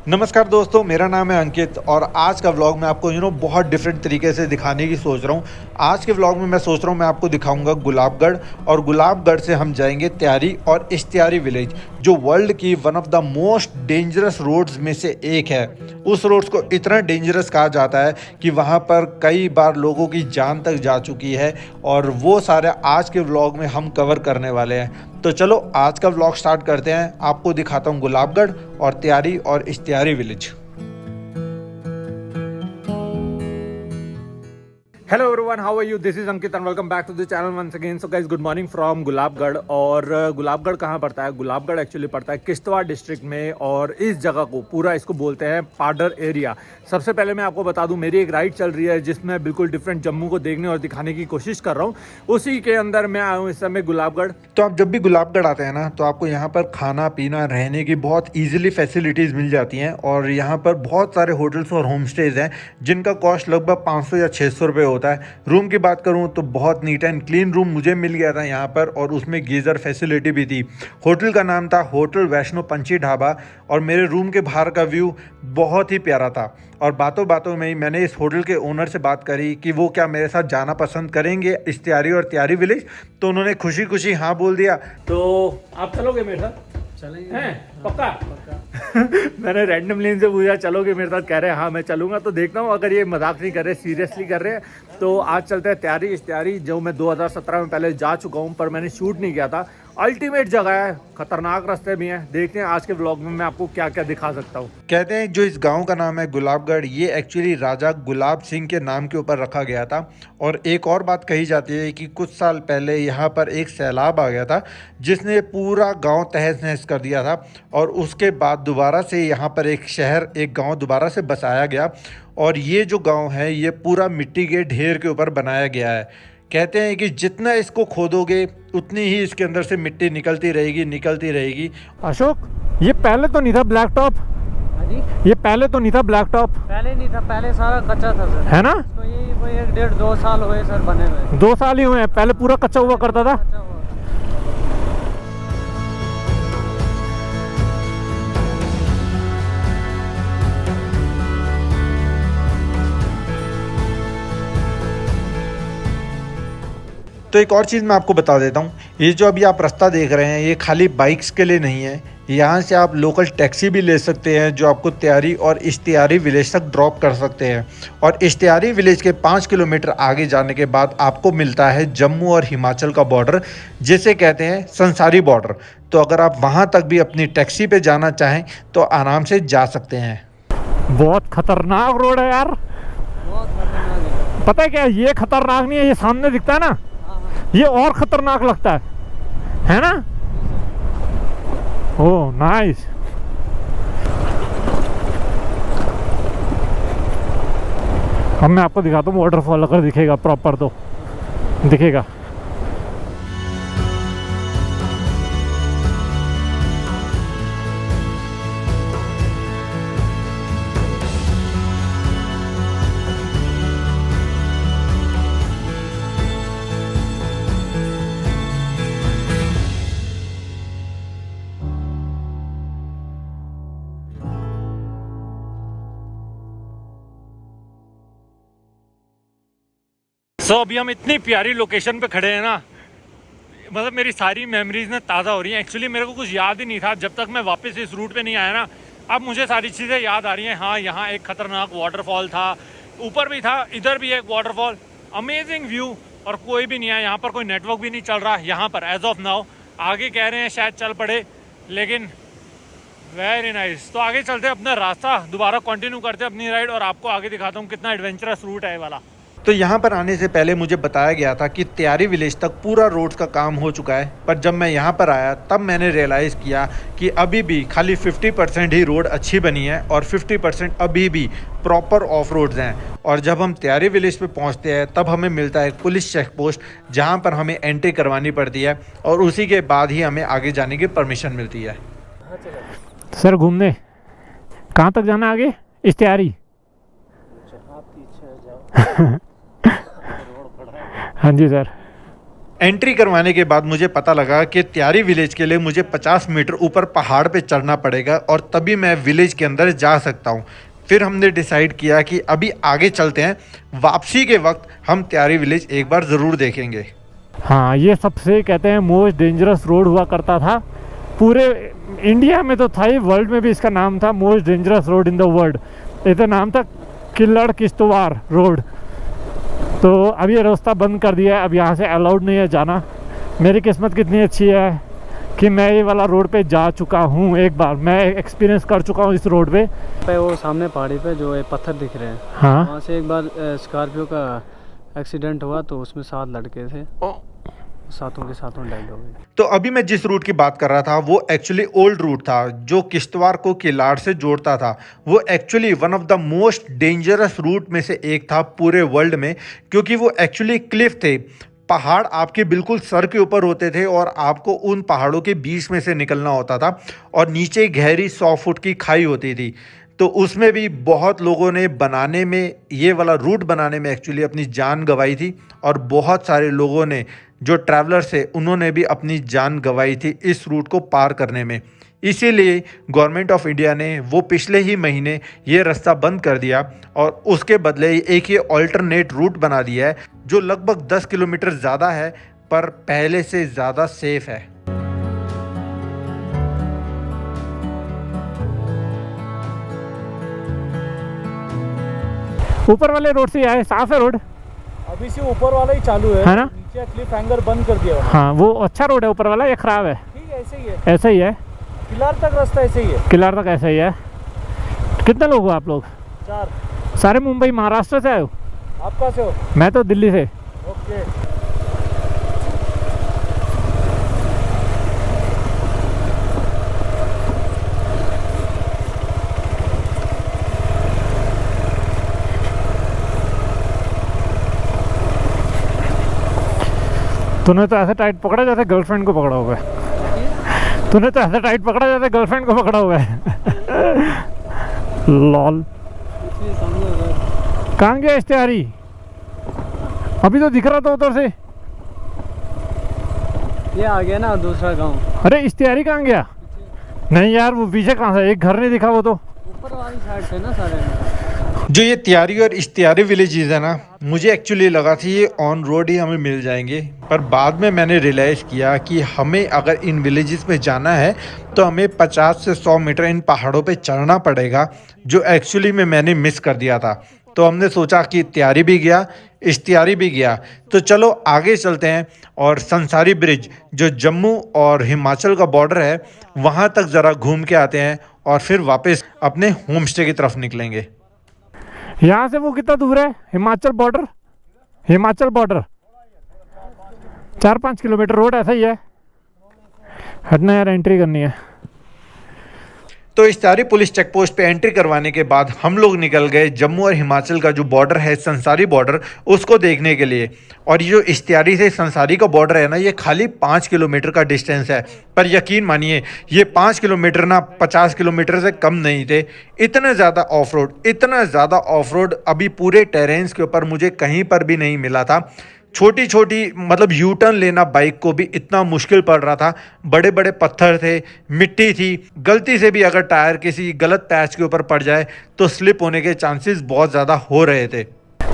नमस्कार दोस्तों, मेरा नाम है अंकित और आज का व्लॉग मैं आपको बहुत डिफरेंट तरीके से दिखाने की सोच रहा हूँ। आज के व्लॉग में मैं सोच रहा हूँ मैं आपको दिखाऊंगा गुलाबगढ़, और गुलाबगढ़ से हम जाएंगे त्यारी और इश्तियारी विलेज, जो वर्ल्ड की one of the most dangerous roads में से एक है। उस रोड्स को इतना डेंजरस कहा जाता है कि वहाँ पर कई बार लोगों की जान तक जा चुकी है, और वो सारे आज के व्लॉग में हम कवर करने वाले हैं। तो चलो आज का व्लॉग स्टार्ट करते हैं। आपको दिखाता हूँ गुलाबगढ़ और त्यारी और Ishtiyari village. Hello everyone, how are you? This is Ankit and welcome back to the channel once again. So guys, good morning from Gulabgarh. और गुलाबगढ़ कहाँ पड़ता है? गुलाबगढ़ एक्चुअली पड़ता है किश्तवाड़ डिस्ट्रिक्ट में, और इस जगह को पूरा इसको बोलते हैं पाडर एरिया। सबसे पहले मैं आपको बता दूं, मेरी एक राइड चल रही है जिसमें बिल्कुल डिफरेंट जम्मू को देखने और दिखाने की कोशिश कर रहा हूँ। उसी के अंदर मैं आया हूँ इस समय गुलाबगढ़। तो आप जब भी गुलाबगढ़ आते हैं ना, तो आपको यहाँ पर खाना पीना रहने की बहुत ईजिली फैसिलिटीज़ मिल जाती हैं, और यहाँ पर बहुत सारे होटल्स और होम स्टेज हैं जिनका कॉस्ट लगभग 500 या 600 रुपये होता है। रूम की बात करूँ तो बहुत नीट एंड क्लीन रूम मुझे मिल गया था यहाँ पर, और उसमें गीज़र फैसिलिटी भी थी। होटल का नाम था होटल वैष्णो पंछी ढाबा, और मेरे रूम के बाहर का व्यू बहुत ही प्यारा था। और बातों बातों में ही मैंने इस होटल के ओनर से बात करी कि वो क्या मेरे साथ जाना पसंद करेंगे इश्तियारी और त्यारी विलेज, तो उन्होंने खुशी खुशी हाँ बोल दिया। तो आप चलोगे मेरे साथ? चलेंगे। हैं पक्का? मैंने रैंडमली इनसे पूछा चलोगे मेरे साथ, कह रहे हैं हाँ मैं चलूंगा। तो देखता हूँ अगर ये मजाक नहीं कर रहे, सीरियसली कर रहे हैं, तो आज चलते हैं त्यारी इश्तियारी, जो मैं 2017 में पहले जा चुका हूँ पर मैंने शूट नहीं किया था। अल्टीमेट जगह है, खतरनाक रास्ते भी हैं। देखते हैं आज के व्लॉग में मैं आपको क्या क्या दिखा सकता हूँ। कहते हैं जो इस गांव का नाम है गुलाबगढ़, ये एक्चुअली राजा गुलाब सिंह के नाम के ऊपर रखा गया था। और एक और बात कही जाती है कि कुछ साल पहले यहाँ पर एक सैलाब आ गया था जिसने पूरा गांव तहस नहस कर दिया था, और उसके बाद दोबारा से यहाँ पर एक शहर, एक गांव दोबारा से बसाया गया। और ये जो गांव है ये पूरा मिट्टी के ढेर के ऊपर बनाया गया है। कहते हैं कि जितना इसको खोदोगे उतनी ही इसके अंदर से मिट्टी निकलती रहेगी। अशोक, ये पहले तो नहीं था ब्लैक टॉप? ये पहले तो नहीं था ब्लैक टॉप? पहले नहीं था, पहले सारा कच्चा था सर, है ना? तो ये कोई 1-1.5-2 साल हुए सर बने हुए। 2 साल ही हुए हैं, पहले पूरा कच्चा हुआ करता था। कच्चा हुआ। तो एक और चीज़ मैं आपको बता देता हूँ, ये जो अभी आप रास्ता देख रहे हैं ये खाली बाइक्स के लिए नहीं है। यहाँ से आप लोकल टैक्सी भी ले सकते हैं जो आपको त्यारी और इश्तियारी विलेज तक ड्रॉप कर सकते हैं। और इश्तियारी विलेज के 5 किलोमीटर आगे जाने के बाद आपको मिलता है जम्मू और हिमाचल का बॉर्डर, जिसे कहते हैं संसारी बॉर्डर। तो अगर आप वहाँ तक भी अपनी टैक्सी पे जाना चाहें तो आराम से जा सकते हैं। बहुत खतरनाक रोड है यार। बहुत खतरनाक है। पता है क्या, ये खतरनाक नहीं है, ये सामने दिखता है ना, ये और खतरनाक लगता है ना? Oh nice. अब मैं आपको दिखाता हूँ वाटरफॉल, अगर दिखेगा प्रॉपर तो दिखेगा। अभी हम इतनी प्यारी लोकेशन पे खड़े हैं ना, मतलब मेरी सारी मेमोरीज ना ताज़ा हो रही हैं। एक्चुअली मेरे को कुछ याद ही नहीं था जब तक मैं वापस इस रूट पे नहीं आया ना। अब मुझे सारी चीज़ें याद आ रही हैं। हाँ, यहाँ एक खतरनाक वाटरफॉल था, ऊपर भी था, इधर भी एक वाटरफॉल, अमेजिंग व्यू, और कोई भी नहीं है यहाँ पर, कोई नेटवर्क भी नहीं चल रहा यहाँ पर एज ऑफ नाउ। आगे कह रहे हैं शायद चल पड़े, लेकिन वेरी नाइस। तो आगे चलते हैं, अपना रास्ता दोबारा कंटिन्यू करते हैं अपनी राइड, और आपको आगे दिखाता हूँ कितना एडवेंचरस रूट है ये वाला। तो यहाँ पर आने से पहले मुझे बताया गया था कि त्यारी विलेज तक पूरा रोड्स का काम हो चुका है, पर जब मैं यहाँ पर आया तब मैंने रियलाइज़ किया कि अभी भी खाली 50% ही रोड अच्छी बनी है, और 50% अभी भी प्रॉपर ऑफ रोड्स हैं। और जब हम त्यारी विलेज पे पहुँचते हैं तब हमें मिलता है पुलिस चेक पोस्ट, जहाँ पर हमें एंट्री करवानी पड़ती है, और उसी के बाद ही हमें आगे जाने की परमिशन मिलती है। सर घूमने कहाँ तक जाना आगे? इश्तियारी? हाँ जी सर। एंट्री करवाने के बाद मुझे पता लगा कि त्यारी विलेज के लिए मुझे 50 मीटर ऊपर पहाड़ पे चढ़ना पड़ेगा और तभी मैं विलेज के अंदर जा सकता हूँ। फिर हमने डिसाइड किया कि अभी आगे चलते हैं, वापसी के वक्त हम त्यारी विलेज एक बार ज़रूर देखेंगे। हाँ, ये सबसे कहते हैं मोस्ट डेंजरस रोड हुआ करता था पूरे इंडिया में, तो था ही, वर्ल्ड में भी इसका नाम था most dangerous road in the world. ये तो नाम था किल्लड़ किश्तवाड़ रोड। तो अब ये रास्ता बंद कर दिया है, अब यहाँ से अलाउड नहीं है जाना। मेरी किस्मत कितनी अच्छी है कि मैं ये वाला रोड पे जा चुका हूँ, एक बार मैं एक्सपीरियंस कर चुका हूँ इस रोड पे। वो सामने पहाड़ी पे जो ये पत्थर दिख रहे हैं, हाँ, वहाँ से एक बार स्कॉर्पियो का एक्सीडेंट हुआ, तो उसमें 7 लड़के थे, सातों के सातों डेड हो गए। तो अभी मैं जिस रूट की बात कर रहा था वो एक्चुअली ओल्ड रूट था जो किश्तवाड़ को किलाड़ से जोड़ता था। वो actually one of the most dangerous route में से एक था पूरे वर्ल्ड में, क्योंकि वो एक्चुअली क्लिफ थे। पहाड़ आपके बिल्कुल सर के ऊपर होते थे और आपको उन पहाड़ों के बीच में से निकलना होता था और नीचे गहरी 100 फुट की खाई होती थी। तो उसमें भी बहुत लोगों ने बनाने में, ये वाला रूट बनाने में एक्चुअली अपनी जान गंवाई थी और बहुत सारे लोगों ने जो ट्रैवलर्स थे उन्होंने भी अपनी जान गंवाई थी इस रूट को पार करने में। इसीलिए गवर्नमेंट ऑफ इंडिया ने वो पिछले ही महीने ये रास्ता बंद कर दिया और उसके बदले एक ये ऑल्टरनेट रूट बना दिया है जो लगभग 10 किलोमीटर ज़्यादा है पर पहले से ज़्यादा सेफ है। ऊपर वाले रोड से आए, साफ है रोड। अभी से ऊपर वाला ही चालू है ना? नीचे क्लिफ हैंगर बंद कर दिया। हाँ, वो अच्छा रोड है ऊपर वाला, या खराब है? ठीक है, ऐसे ही है, ऐसा ही है, किलार तक रास्ता ऐसे ही है। किलाड़ तक ऐसा ही है। कितने लोग हो आप लोग? 4। सारे मुंबई महाराष्ट्र से आए हो? आप कहाँ से हो? मैं तो दिल्ली से। ओके। तूने तो ऐसे टाइट पकड़ा जैसे गर्लफ्रेंड को पकड़ा हुआ है। तूने तो ऐसे टाइट पकड़ा जैसे गर्लफ्रेंड को पकड़ा हुआ है। लॉल। कहाँ गया इश्तेहारी? अभी तो दिख रहा था उधर से। ये आ गया ना दूसरा गांव। अरे इश्तेहारी कहाँ गया? नहीं यार, वो पीछे कहाँ से, एक घर नहीं दिखा वो तो। ऊपर वाली साइड से ना सारे। जो ये त्यारी और इश्तियारी विलेजेस है ना, मुझे एक्चुअली लगा था ये ऑन रोड ही हमें मिल जाएंगे, पर बाद में मैंने रियलाइज़ किया कि हमें अगर इन विलेजेस में जाना है तो हमें 50 से 100 मीटर इन पहाड़ों पे चढ़ना पड़ेगा, जो एक्चुअली में मैंने मिस कर दिया था। तो हमने सोचा कि त्यारी भी गया, इश्तियारी भी गया, तो चलो आगे चलते हैं और संसारी ब्रिज जो जम्मू और हिमाचल का बॉर्डर है वहाँ तक ज़रा घूम के आते हैं और फिर वापस अपने होम स्टे की तरफ निकलेंगे। यहाँ से वो कितना दूर है? Himachal border, Himachal border 4-5 kilometre road ऐसा ही है। हटना यार, एंट्री करनी है। तो इश्तियारी पुलिस चेक पोस्ट पे एंट्री करवाने के बाद हम लोग निकल गए जम्मू और हिमाचल का जो बॉर्डर है, संसारी बॉर्डर, उसको देखने के लिए। और ये जो इश्तियारी से संसारी का बॉर्डर है ना, ये खाली 5 किलोमीटर का डिस्टेंस है, पर यकीन मानिए ये 5 किलोमीटर ना 50 किलोमीटर से कम नहीं थे। इतना ज़्यादा ऑफ रोड, इतना ज़्यादा ऑफ रोड अभी पूरे टेरेन्स के ऊपर मुझे कहीं पर भी नहीं मिला था। छोटी छोटी मतलब यू टर्न लेना बाइक को भी इतना मुश्किल पड़ रहा था। बड़े बड़े पत्थर थे, मिट्टी थी, गलती से भी अगर टायर किसी गलत पैच के ऊपर पड़ जाए तो स्लिप होने के चांसेस बहुत ज़्यादा हो रहे थे।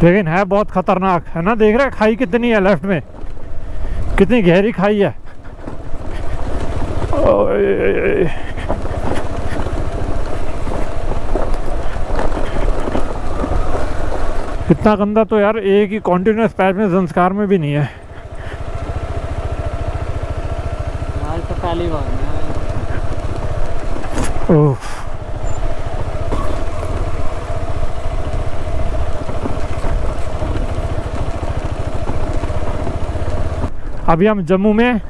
लेकिन है बहुत खतरनाक, है ना? देख रहे हैं खाई कितनी है, लेफ्ट में कितनी गहरी खाई है। इतना गंदा तो यार एक ही कॉन्टिन्यूस पैच में संस्कार में भी नहीं है। आज तो पहली बार ओह, अभी हम जम्मू में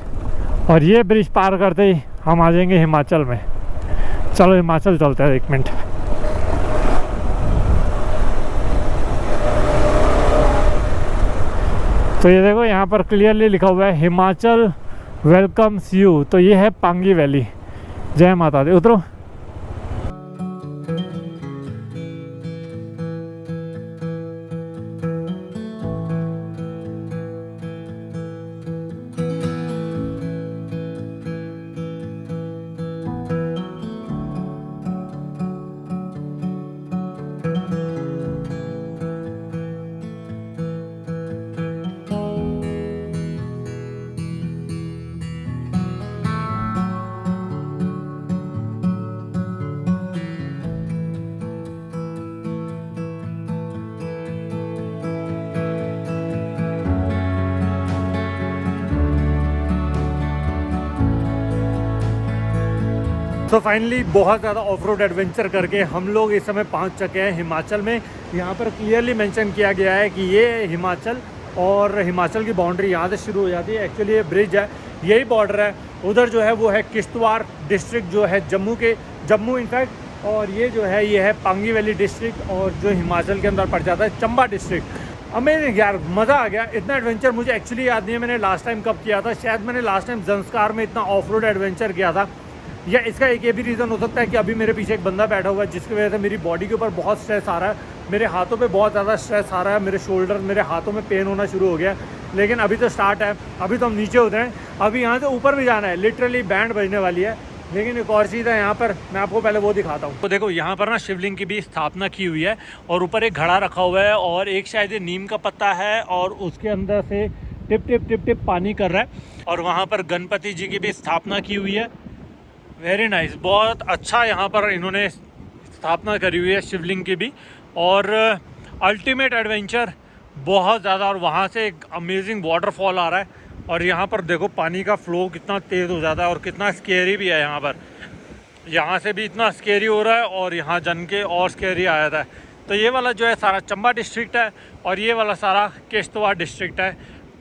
और ये ब्रिज पार करते ही हम आ जाएंगे हिमाचल में। चलो हिमाचल चलते हैं, 1 मिनट। तो ये देखो यहाँ पर क्लियरली लिखा हुआ है हिमाचल वेलकम्स यू। तो ये है पांगी वैली। जय माता दी। उतरो। तो फाइनली बहुत ज़्यादा ऑफ रोड एडवेंचर करके हम लोग इस समय पहुंच चुके हैं हिमाचल में। यहाँ पर क्लियरली मेंशन किया गया है कि ये हिमाचल और हिमाचल की बाउंड्री यहाँ से शुरू हो जाती है। एक्चुअली ये ब्रिज है, यही बॉर्डर है। उधर जो है वो है किश्तवाड़ डिस्ट्रिक्ट जो है जम्मू इनफैक्ट, और ये जो है ये है पांगी वैली डिस्ट्रिक्ट, और जो हिमाचल के अंदर पड़ जाता है चंबा डिस्ट्रिक्ट। अमेजिंग यार, मज़ा आ गया। इतना एडवेंचर मुझे एक्चुअली याद नहीं है मैंने लास्ट टाइम कब किया था। शायद मैंने लास्ट टाइम ज़ंस्कार में इतना ऑफ रोड एडवेंचर किया था, या इसका एक ये भी रीज़न हो सकता है कि अभी मेरे पीछे एक बंदा बैठा हुआ है जिसकी वजह से मेरी बॉडी के ऊपर बहुत स्ट्रेस आ रहा है, मेरे हाथों पे बहुत ज़्यादा स्ट्रेस आ रहा है, मेरे शोल्डर मेरे हाथों में पेन होना शुरू हो गया। लेकिन अभी तो स्टार्ट है, अभी तो हम नीचे उतरे, अभी यहाँ से ऊपर भी जाना है। लिटरली बैंड बजने वाली है। लेकिन एक और चीज़ है यहाँ पर, मैं आपको पहले वो दिखाता हूँ। तो देखो यहाँ पर ना शिवलिंग की भी स्थापना की हुई है, और ऊपर एक घड़ा रखा हुआ है, और एक शायद ये नीम का पत्ता है, और उसके अंदर से टिप टिप टिप टिप पानी कर रहा है। और वहाँ पर गणपति जी की भी स्थापना की हुई है। वेरी नाइस, बहुत अच्छा यहाँ पर इन्होंने स्थापना करी हुई है शिवलिंग की भी। और अल्टीमेट एडवेंचर बहुत ज़्यादा। और वहाँ से एक अमेजिंग वाटरफॉल आ रहा है, और यहाँ पर देखो पानी का फ्लो कितना तेज़ हो जाता है, और कितना स्केरी भी है यहाँ पर। यहाँ से भी इतना स्केरी हो रहा है, और यहाँ जन के और स्केरी आ जाता है। तो ये वाला जो है सारा चंबा डिस्ट्रिक्ट है, और ये वाला सारा किश्तवाड़ डिस्ट्रिक्ट है,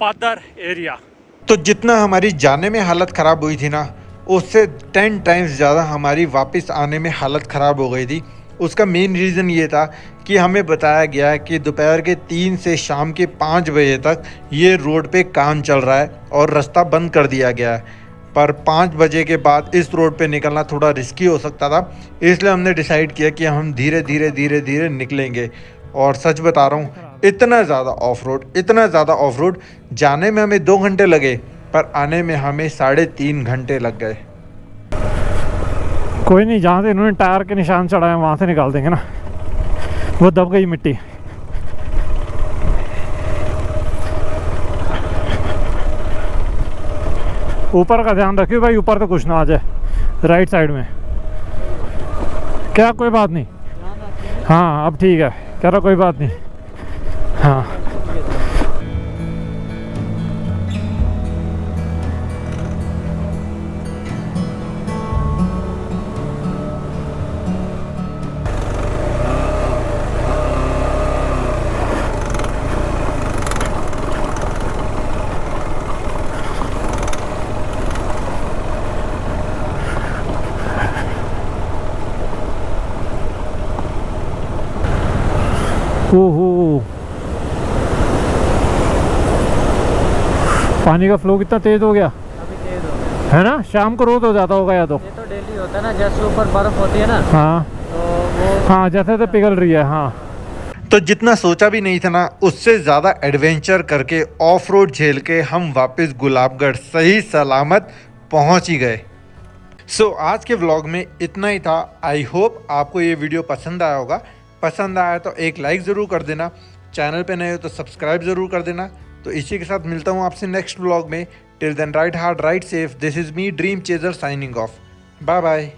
पादर एरिया। तो जितना हमारी जाने में हालत ख़राब हुई थी ना, उससे 10 टाइम्स ज़्यादा हमारी वापस आने में हालत ख़राब हो गई थी। उसका मेन रीज़न ये था कि हमें बताया गया कि दोपहर के 3 से शाम के 5 बजे तक ये रोड पे काम चल रहा है और रास्ता बंद कर दिया गया है। पर 5 बजे के बाद इस रोड पे निकलना थोड़ा रिस्की हो सकता था, इसलिए हमने डिसाइड किया कि हम धीरे धीरे निकलेंगे। और सच बता रहा हूँ, इतना ज़्यादा ऑफ रोड, जाने में हमें 2 घंटे लगे, पर आने में हमें 3.5 घंटे लग गए। कोई नहीं, जहाँ से इन्होंने टायर के निशान चढ़ाए वहाँ से निकाल देंगे ना, वो दब गई मिट्टी। ऊपर का ध्यान रखियो भाई, ऊपर तो कुछ ना आ जाए राइट साइड में। क्या कोई बात नहीं, हाँ अब ठीक है, कह रहा कोई बात नहीं। हाँ ओहो, पानी का फ्लो कितना तेज हो गया, अभी तेज हो गया है ना। शाम को रोज हो जाता होगा या तो। ये तो डेली होता है ना, जैसे ऊपर बर्फ होती है ना, हाँ तो वो हाँ, जैसे तो पिघल रही है। हाँ, तो जितना सोचा भी नहीं था ना, उससे ज़्यादा एडवेंचर करके ऑफ रोड झेल के हम वापस गुलाबगढ़ सही सलामत पहुंच ही गए। सो आज के व्लॉग में इतना ही था। आई होप आपको ये वीडियो पसंद आया होगा। पसंद आया तो एक लाइक ज़रूर कर देना, चैनल पे नए हो तो सब्सक्राइब ज़रूर कर देना। तो इसी के साथ मिलता हूँ आपसे नेक्स्ट व्लॉग में। Till then ride hard, ride safe. This is me dream chaser signing off. Bye bye.